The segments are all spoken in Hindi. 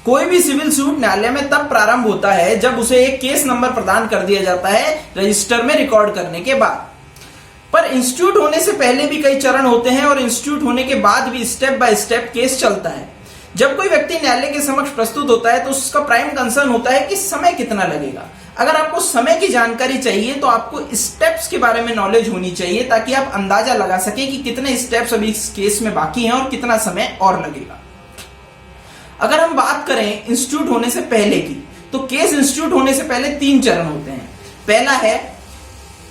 कोई भी सिविल सूट न्यायालय में तब प्रारंभ होता है जब उसे एक केस नंबर प्रदान कर दिया जाता है रजिस्टर में रिकॉर्ड करने के बाद। पर इंस्टीट्यूट होने से पहले भी कई चरण होते हैं और इंस्टीट्यूट होने के बाद भी स्टेप बाय स्टेप केस चलता है। जब कोई व्यक्ति न्यायालय के समक्ष प्रस्तुत होता है तो उसका प्राइम कंसर्न होता है कि समय कितना लगेगा। अगर आपको समय की जानकारी चाहिए तो आपको स्टेप्स के बारे में नॉलेज होनी चाहिए ताकि आप अंदाजा लगा सके कि कितने स्टेप्स अभी इस केस में बाकी हैं और कितना समय और लगेगा। अगर हम बात करें इंस्टीट्यूट होने से पहले की, तो केस इंस्टीट्यूट होने से पहले 3 चरण होते हैं। पहला है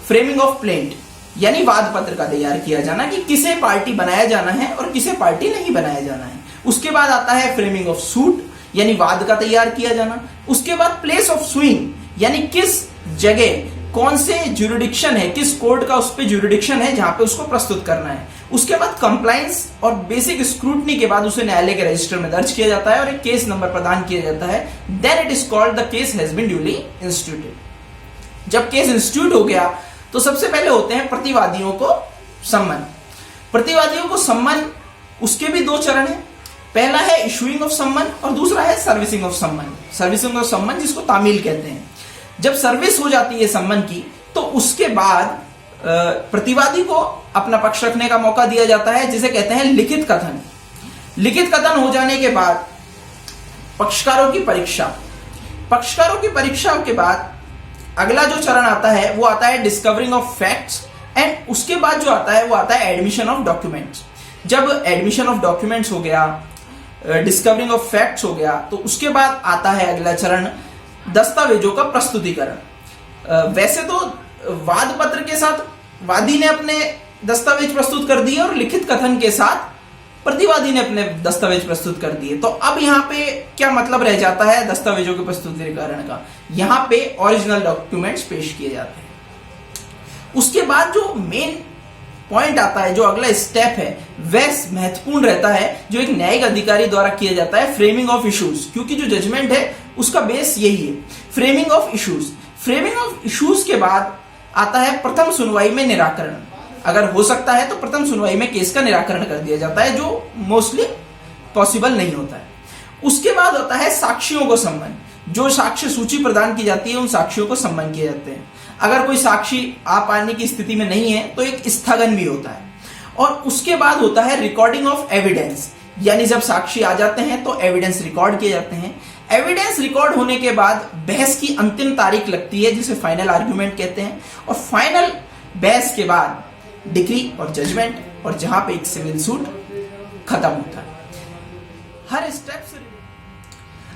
फ्रेमिंग ऑफ प्लेंट, यानी वाद पत्र का तैयार किया जाना कि किसे पार्टी बनाया जाना है और किसे पार्टी नहीं बनाया जाना है। उसके बाद आता है फ्रेमिंग ऑफ सूट, यानी वाद का तैयार किया जाना। उसके बाद प्लेस ऑफ सुइंग, यानी किस जगह कौन से ज्यूरिडिक्शन है, किस कोर्ट का उस पर ज्यूरिडिक्शन है जहां पे उसको प्रस्तुत करना है। उसके बाद कंप्लायंस और बेसिक स्क्रूटनी के बाद उसे न्यायालय के रजिस्टर में दर्ज किया जाता है और एक केस नंबर प्रदान किया जाता है। Then it is called the case has been duly instituted. जब केस इंस्टीट्यूट हो गया तो सबसे पहले होते हैं प्रतिवादियों को सम्मन। प्रतिवादियों को सम्मन, उसके भी 2 चरण है। पहला है इशूइंग ऑफ सम्मन और दूसरा है सर्विसिंग ऑफ सम्मन। सर्विसिंग ऑफ सम्मन जिसको तामील कहते हैं। जब सर्विस हो जाती है सम्मन की तो उसके बाद प्रतिवादी को अपना पक्ष रखने का मौका दिया जाता है, जिसे कहते हैं लिखित कथन। लिखित कथन हो जाने के बाद पक्षकारों की परीक्षा। पक्षकारों की परीक्षा के बाद अगला जो चरण आता है वो आता है डिस्कवरिंग ऑफ फैक्ट्स एंड उसके बाद जो आता है वो आता है एडमिशन ऑफ डॉक्यूमेंट्स। जब एडमिशन ऑफ डॉक्यूमेंट्स हो गया, डिस्कवरिंग ऑफ फैक्ट्स हो गया, तो उसके बाद आता है अगला चरण दस्तावेजों का प्रस्तुतिकरण। वैसे तो वाद पत्र के साथ वादी ने अपने दस्तावेज प्रस्तुत कर दिए और लिखित कथन के साथ प्रतिवादी ने अपने दस्तावेज प्रस्तुत कर दिए। तो अब यहाँ पे क्या मतलब रह जाता है दस्तावेजों के प्रस्तुतिकरण का? यहाँ पे ओरिजिनल डॉक्यूमेंट्स पेश किए जाते हैं। उसके बाद जो मेन पॉइंट आता है, जो अगला स्टेप है, वह महत्वपूर्ण रहता है, जो एक न्यायिक अधिकारी द्वारा किया जाता है, फ्रेमिंग ऑफ इश्यूज। क्योंकि जो जजमेंट है उसका बेस यही है, framing of issues. Framing of issues के बाद आता है प्रथम सुनवाई में निराकरण। अगर हो सकता है तो प्रथम सुनवाई में केस का निराकरण कर दिया जाता है, जो मोस्टली पॉसिबल नहीं होता है। उसके बाद होता है साक्षियों को सम्मन। जो साक्ष्य सूची प्रदान की जाती है उन साक्षियों को सम्मन किए जाते हैं। अगर कोई साक्षी आ पाने की स्थिति में नहीं है तो एक स्थगन भी होता है। और उसके बाद होता है रिकॉर्डिंग ऑफ एविडेंस, यानी जब साक्षी आ जाते हैं तो एविडेंस रिकॉर्ड किए जाते हैं। एविडेंस रिकॉर्ड होने के बाद बहस की अंतिम तारीख लगती है, जिसे फाइनल आर्ग्यूमेंट कहते हैं। और फाइनल बहस के बाद डिक्री और जजमेंट, और जहां पे एक सिविल सूट खत्म होता है। हर स्टेप से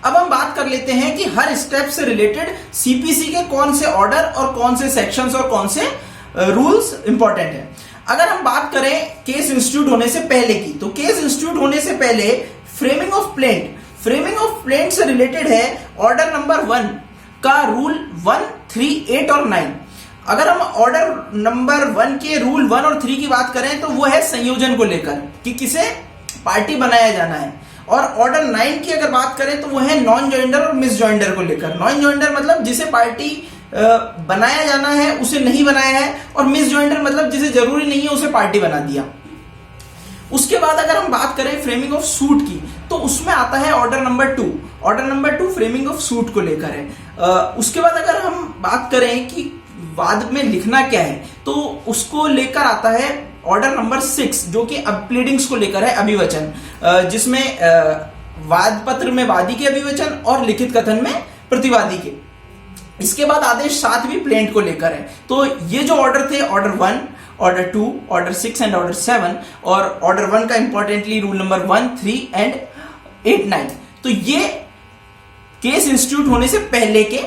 अब हम बात कर लेते हैं कि हर स्टेप से रिलेटेड सीपीसी के कौन से ऑर्डर और कौन से सेक्शंस और कौन से रूल्स इंपॉर्टेंट है। अगर हम बात करें केस इंस्टीट्यूट होने से पहले की, तो केस इंस्टीट्यूट होने से पहले framing of plaint, framing of plaint से रिलेटेड है ऑर्डर नंबर 1 का रूल 1, 3, 8 और 9। अगर हम ऑर्डर नंबर 1 के रूल 1 और 3 की बात करें तो वो है संयोजन को लेकर कि किसे पार्टी बनाया जाना है। और ऑर्डर 9 की अगर बात करें तो वो है नॉन जॉइंडर और मिस जॉइंडर को लेकर। नॉन जॉइंडर मतलब जिसे पार्टी बनाया जाना है उसे नहीं बनाया है, और मिस जॉइंडर मतलब जिसे जरूरी नहीं है उसे पार्टी बना दिया। उसके बाद अगर हम बात करें फ्रेमिंग ऑफ सूट की, तो उसमें आता है order number 2। Order number 2 framing of suit को लेकर है। उसके बाद अगर हम बात करें कि वाद में लिखना क्या है, तो उसको लेकर आता है ऑर्डर नंबर 6, जो कि अब प्लीडिंग्स को लेकर है, अभिवचन, जिसमें वाद पत्र में वादी के अभिवचन और लिखित कथन में प्रतिवादी के। इसके बाद आदेश 7 भी प्लेंट को लेकर है। तो ये जो ऑर्डर थे, order 1, order 2, order 6 and order 7, और ऑर्डर 1 का इंपॉर्टेंटली रूल नंबर 1, 3 एंड 8, 9। तो ये केस इंस्टीट्यूट होने से पहले के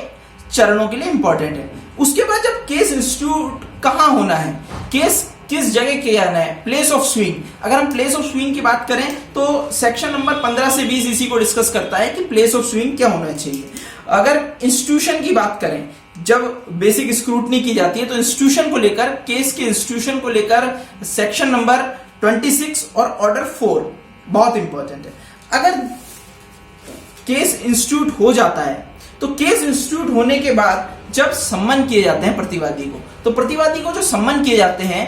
चरणों के लिए इंपॉर्टेंट है। उसके बाद जब केस इंस्टीट्यूट कहां होना है, केस किस जगह किया जाना है, प्लेस ऑफ स्विंग। अगर हम प्लेस ऑफ स्विंग की बात करें तो सेक्शन नंबर 15 से 20 इसी को डिस्कस करता है कि प्लेस ऑफ स्विंग क्या होना चाहिए। अगर इंस्टीट्यूशन की बात करें, जब बेसिक स्क्रूटनी की जाती है तो इंस्टीट्यूशन को लेकर, केस के इंस्टीट्यूशन को लेकर सेक्शन नंबर 26 और ऑर्डर 4 बहुत इंपॉर्टेंट है। अगर केस इंस्टीट्यूट हो जाता है तो केस इंस्टीट्यूट होने के बाद जब सम्मन किए जाते हैं प्रतिवादी को, तो प्रतिवादी को जो सम्मन किए जाते हैं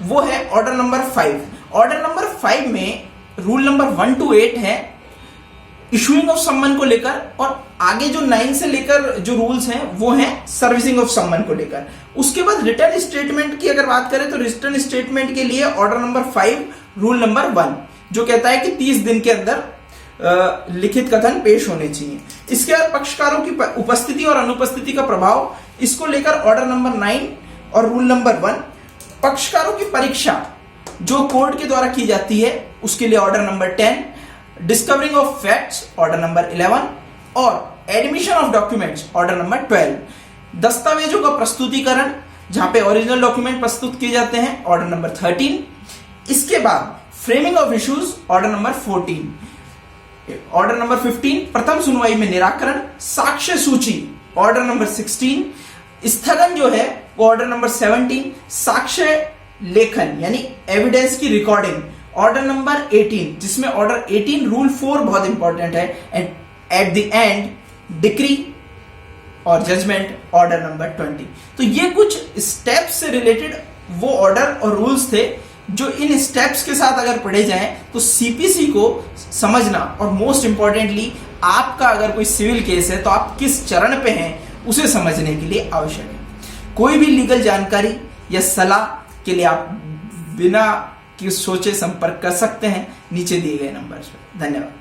वो है ऑर्डर नंबर 5। ऑर्डर नंबर 5 में रूल नंबर 1 to 8 है इशूइंग ऑफ सम्मन को लेकर, और आगे जो 9 से लेकर जो रूल्स हैं वो हैं सर्विसिंग ऑफ सम्मन को लेकर। उसके बाद रिटर्न स्टेटमेंट की अगर बात करें तो रिटर्न स्टेटमेंट के लिए ऑर्डर नंबर 5 रूल नंबर 1 जो कहता है कि 30 दिन के अंदर लिखित कथन पेश होने चाहिए। इसके बाद पक्षकारों की उपस्थिति और अनुपस्थिति का प्रभाव, इसको लेकर ऑर्डर नंबर 9 और रूल नंबर 1। पक्षकारों की परीक्षा जो कोर्ट के द्वारा की जाती है उसके लिए order number 10, discovering of facts order number 11 और admission of documents order number 12। दस्तावेजों का प्रस्तुतिकरण जहां पे ओरिजिनल डॉक्यूमेंट प्रस्तुत किए जाते हैं ऑर्डर नंबर 13। इसके बाद framing of issues order number 14। Order number 15 प्रथम सुनवाई में निराकरण। साक्ष्य सूची ऑर्डर नंबर 16। स्थगन जो है वो ऑर्डर नंबर 17। साक्ष्य लेखन यानी एविडेंस की रिकॉर्डिंग ऑर्डर नंबर 18, जिसमें ऑर्डर 18 रूल 4 बहुत इंपॉर्टेंट है। And at the end decree और जजमेंट ऑर्डर नंबर 20। तो ये कुछ स्टेप्स से रिलेटेड वो ऑर्डर और रूल्स थे जो इन स्टेप्स के साथ अगर पढ़े जाएं तो सीपीसी को समझना, और मोस्ट इंपॉर्टेंटली आपका अगर कोई सिविल केस है तो आप किस चरण पे हैं उसे समझने के लिए आवश्यक है। कोई भी लीगल जानकारी या सलाह के लिए आप बिना कि सोचे संपर्क कर सकते हैं नीचे दिए गए नंबर पर। धन्यवाद।